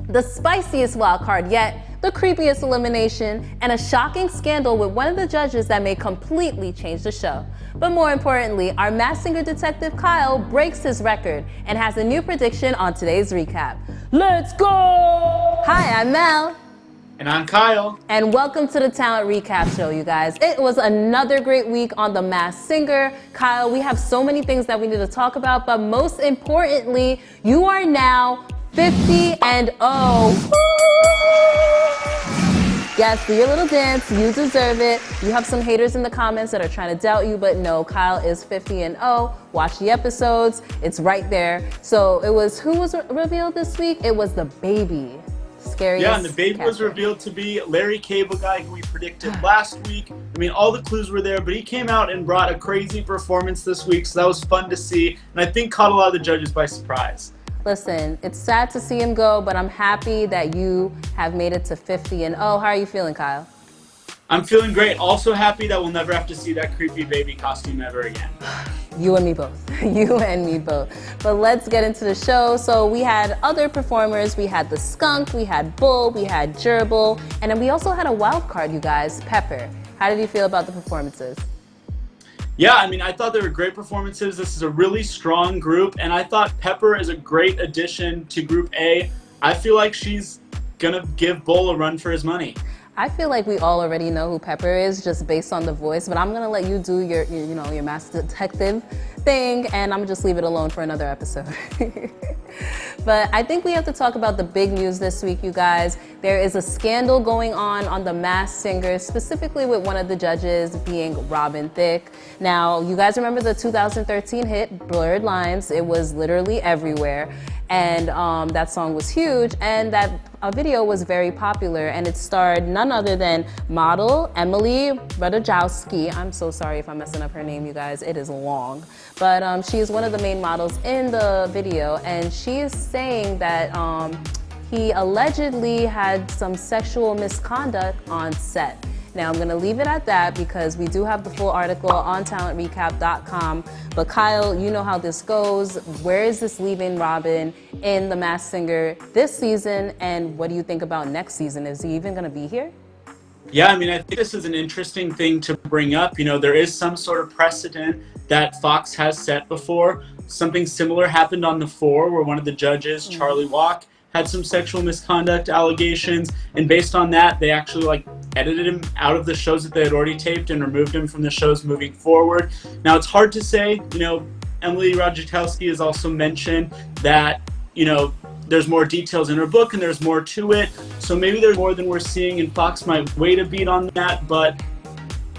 the spiciest wildcard yet, the creepiest elimination, and a shocking scandal with one of the judges that may completely change the show. But more importantly, our Masked Singer detective Kyle breaks his record and has a new prediction on today's recap. Let's go! Hi, I'm Mel. And I'm Kyle. And welcome to the Talent Recap Show, you guys. It was another great week on The Masked Singer. Kyle, we have so many things that we need to talk about, but most importantly, you are now 50 and 0. Yes, do your little dance, you deserve it. You have some haters in the comments that are trying to doubt you, but no, Kyle is 50 and 0. Watch the episodes, it's right there. So it was, who was revealed this week? It was the baby. Scariest. Yeah, and the baby was revealed to be Larry Cable Guy, who we predicted last week. I mean, all the clues were there, but he came out and brought a crazy performance this week, so that was fun to see, and I think caught a lot of the judges by surprise. Listen, it's sad to see him go, but I'm happy that you have made it to 50 and 0. How are you feeling, Kyle? I'm feeling great. Also happy that we'll never have to see that creepy baby costume ever again. You and me both. You and me both. But let's get into the show. So we had other performers. We had the skunk, we had Bull, we had Gerbil, and then we also had a wild card, you guys, Pepper. How did you feel about the performances? Yeah, I mean, I thought they were great performances. This is a really strong group, and I thought Pepper is a great addition to Group A. I feel like she's gonna give Bull a run for his money. I feel like we all already know who Pepper is just based on the voice, but I'm gonna let you do your master detective thing, and I'm gonna just leave it alone for another episode. But I think we have to talk about the big news this week, you guys. There is a scandal going on The Masked Singer, specifically with one of the judges being Robin Thicke. Now, you guys remember the 2013 hit, Blurred Lines. It was literally everywhere. And that song was huge, and that video was very popular, and it starred none other than model Emily Ratajkowski. I'm so sorry if I'm messing up her name, you guys. It is long. But she is one of the main models in the video, and she is saying that he allegedly had some sexual misconduct on set. Now, I'm gonna leave it at that because we do have the full article on talentrecap.com. But Kyle, you know how this goes. Where is this leaving Robin in The Masked Singer this season? And what do you think about next season? Is he even gonna be here? Yeah, I mean, I think this is an interesting thing to bring up. You know, there is some sort of precedent that Fox has set before. Something similar happened on The Four, where one of the judges, Charlie Walk, had some sexual misconduct allegations, and based on that, they actually edited him out of the shows that they had already taped and removed him from the shows moving forward. Now, it's hard to say. Emily Ratajkowski has also mentioned that, there's more details in her book and there's more to it, so maybe there's more than we're seeing, and Fox might wait a beat on that, but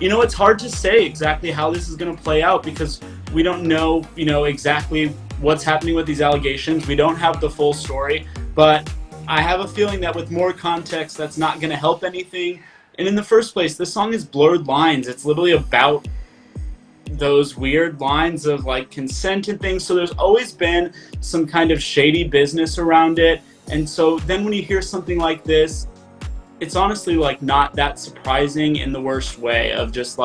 it's hard to say exactly how this is going to play out because we don't know, exactly what's happening with these allegations. We don't have the full story. But I have a feeling that with more context, that's not going to help anything. And in the first place, this song is Blurred Lines. It's literally about those weird lines of consent and things. So there's always been some kind of shady business around it. And so then when you hear something like this, it's honestly not that surprising in the worst way of just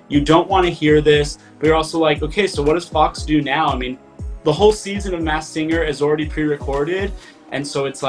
you don't want to hear this, but you're also okay, so what does Fox do now? I mean, the whole season of Masked Singer is already pre-recorded. And so it's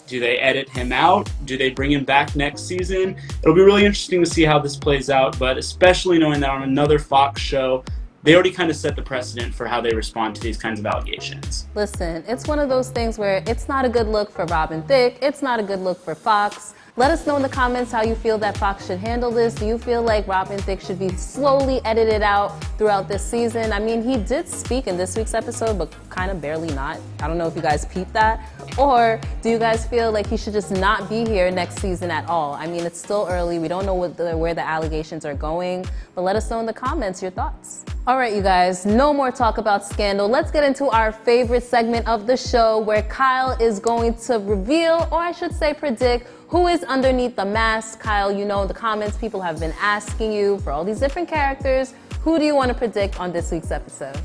do they edit him out? Do they bring him back next season? It'll be really interesting to see how this plays out, but especially knowing that on another Fox show, they already kind of set the precedent for how they respond to these kinds of allegations. Listen, it's one of those things where it's not a good look for Robin Thicke, it's not a good look for Fox. Let us know in the comments how you feel that Fox should handle this. Do you feel like Robin Thicke should be slowly edited out throughout this season? I mean, he did speak in this week's episode, but kind of barely not. I don't know if you guys peeped that. Or do you guys feel like he should just not be here next season at all? I mean, it's still early. We don't know where the allegations are going, but let us know in the comments your thoughts. All right, you guys, no more talk about scandal. Let's get into our favorite segment of the show where Kyle is going to reveal, or I should say predict, who is underneath the mask. Kyle, in the comments, people have been asking you for all these different characters. Who do you want to predict on this week's episode?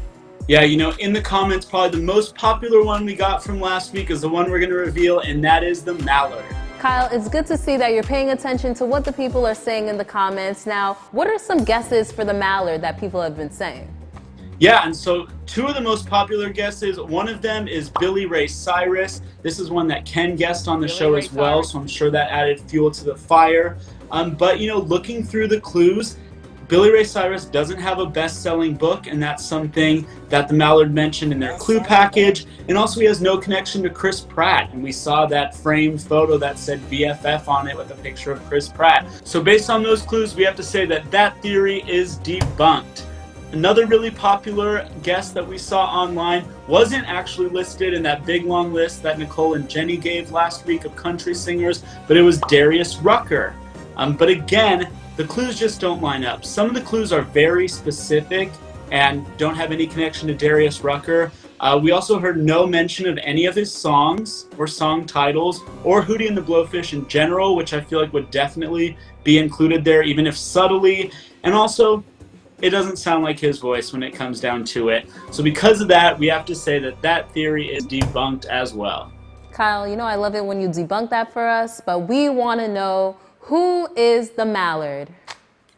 Yeah, in the comments, probably the most popular one we got from last week is the one we're going to reveal, and that is the Mallard. Kyle, it's good to see that you're paying attention to what the people are saying in the comments. Now, what are some guesses for the Mallard that people have been saying? Yeah, and so two of the most popular guesses, one of them is Billy Ray Cyrus. This is one that Ken guessed on the show as well, so I'm sure that added fuel to the fire. But, you know, looking through the clues, Billy Ray Cyrus doesn't have a best-selling book, and that's something that the Mallard mentioned in their clue package. And also he has no connection to Chris Pratt, and we saw that framed photo that said BFF on it with a picture of Chris Pratt. So based on those clues, we have to say that that theory is debunked. Another really popular guess that we saw online wasn't actually listed in that big long list that Nicole and Jenny gave last week of country singers, but it was Darius Rucker. But again, the clues just don't line up. Some of the clues are very specific and don't have any connection to Darius Rucker. We also heard no mention of any of his songs or song titles or Hootie and the Blowfish in general, which I feel like would definitely be included there, even if subtly. And also, it doesn't sound like his voice when it comes down to it. So because of that, we have to say that that theory is debunked as well. Kyle, you know I love it when you debunk that for us, but we want to know, who is the Mallard?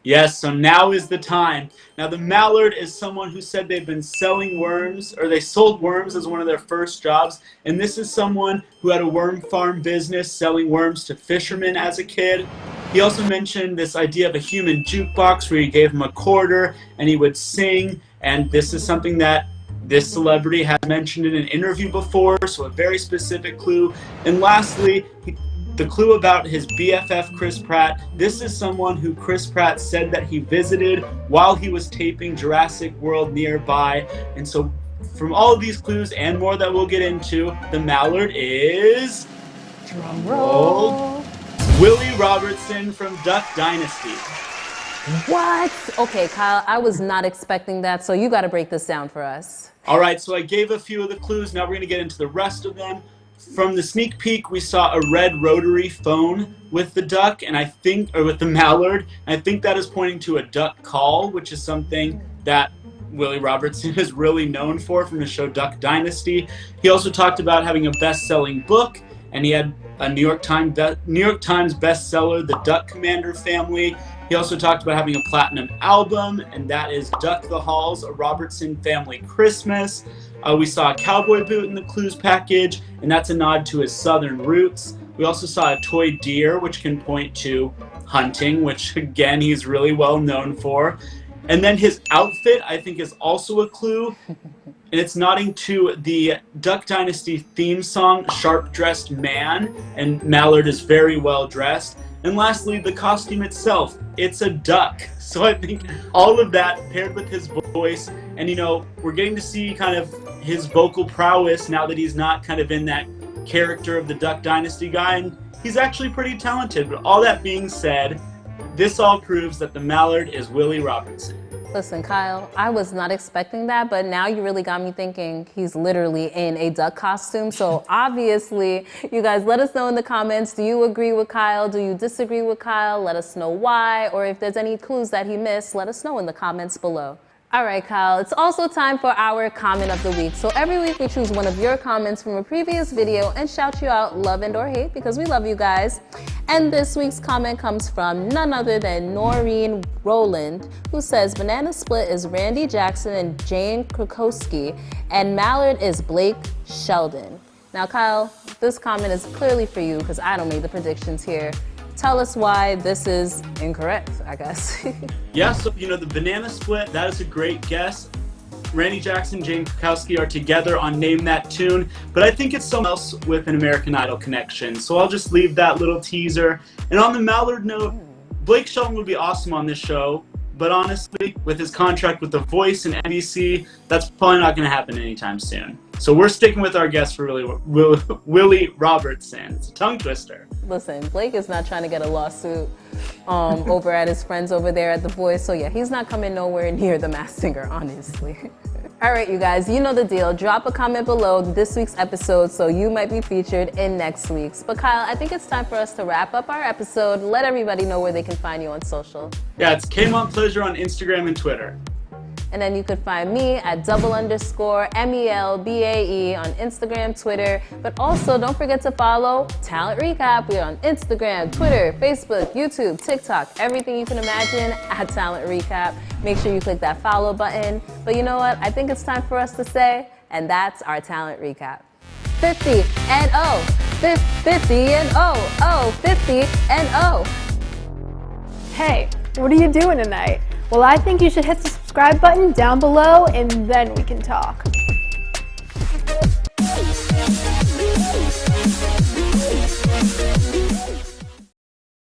Yes, so now is the time. Now the Mallard is someone who said they've been selling worms, or they sold worms as one of their first jobs, and this is someone who had a worm farm business selling worms to fishermen as a kid. He also mentioned this idea of a human jukebox where you gave him a quarter and he would sing, and this is something that this celebrity has mentioned in an interview before, so a very specific clue. And lastly, the clue about his BFF Chris Pratt. This is someone who Chris Pratt said that he visited while he was taping Jurassic World nearby. And so from all of these clues and more that we'll get into, the Mallard is... Drum roll. Willie Robertson from Duck Dynasty. What? Okay, Kyle, I was not expecting that, so you got to break this down for us. All right, so I gave a few of the clues. Now we're going to get into the rest of them. From the sneak peek, we saw a red rotary phone with the duck, and I think, or with the Mallard. I think that is pointing to a duck call, which is something that Willie Robertson is really known for from the show Duck Dynasty. He also talked about having a best-selling book, and he had a New York Times bestseller, The Duck Commander Family. He also talked about having a platinum album, and that is Duck the Halls, a Robertson Family Christmas. We saw a cowboy boot in the clues package, and that's a nod to his southern roots. We also saw a toy deer, which can point to hunting, which again, he's really well known for. And then his outfit, I think, is also a clue, and it's nodding to the Duck Dynasty theme song, Sharp Dressed Man, and Mallard is very well dressed. And lastly, the costume itself, it's a duck. So I think all of that paired with his voice, and you know, we're getting to see kind of his vocal prowess now that he's not kind of in that character of the Duck Dynasty guy, and he's actually pretty talented. But all that being said, this all proves that the Mallard is Willie Robertson. Listen, Kyle, I was not expecting that, but now you really got me thinking he's literally in a duck costume. So obviously, you guys let us know in the comments, do you agree with Kyle? Do you disagree with Kyle? Let us know why, or if there's any clues that he missed, let us know in the comments below. All right, Kyle, it's also time for our comment of the week. So every week we choose one of your comments from a previous video and shout you out, love and or hate, because we love you guys. And this week's comment comes from none other than Noreen Rowland, who says, Banana Split is Randy Jackson and Jane Krakowski, and Mallard is Blake Sheldon. Now, Kyle, this comment is clearly for you because I don't make the predictions here. Tell us why this is incorrect, I guess. Yeah, so, you know, the Banana Split, that is a great guess. Randy Jackson, Jane Krakowski are together on Name That Tune, but I think it's someone else with an American Idol connection, so I'll just leave that little teaser. And on the Mallard note, Blake Shelton would be awesome on this show, but honestly, with his contract with The Voice and NBC, that's probably not going to happen anytime soon. So we're sticking with our guess for Willie Robertson. It's a tongue twister. Listen, Blake is not trying to get a lawsuit over at his friends over there at The Voice. So yeah, he's not coming nowhere near The Masked Singer, honestly. All right, you guys, you know the deal. Drop a comment below this week's episode so you might be featured in next week's. But Kyle, I think it's time for us to wrap up our episode. Let everybody know where they can find you on social. Yeah, it's Kmont Pleasure on Instagram and Twitter. And then you could find me at _MELBAE on Instagram, Twitter. But also don't forget to follow Talent Recap. We're on Instagram, Twitter, Facebook, YouTube, TikTok, everything you can imagine at Talent Recap. Make sure you click that follow button. But you know what? I think it's time for us to say, and that's our Talent Recap. 50 and 0, 50 and 0, 50 and 0. Hey, what are you doing tonight? Well, I think you should hit the subscribe button down below and then we can talk.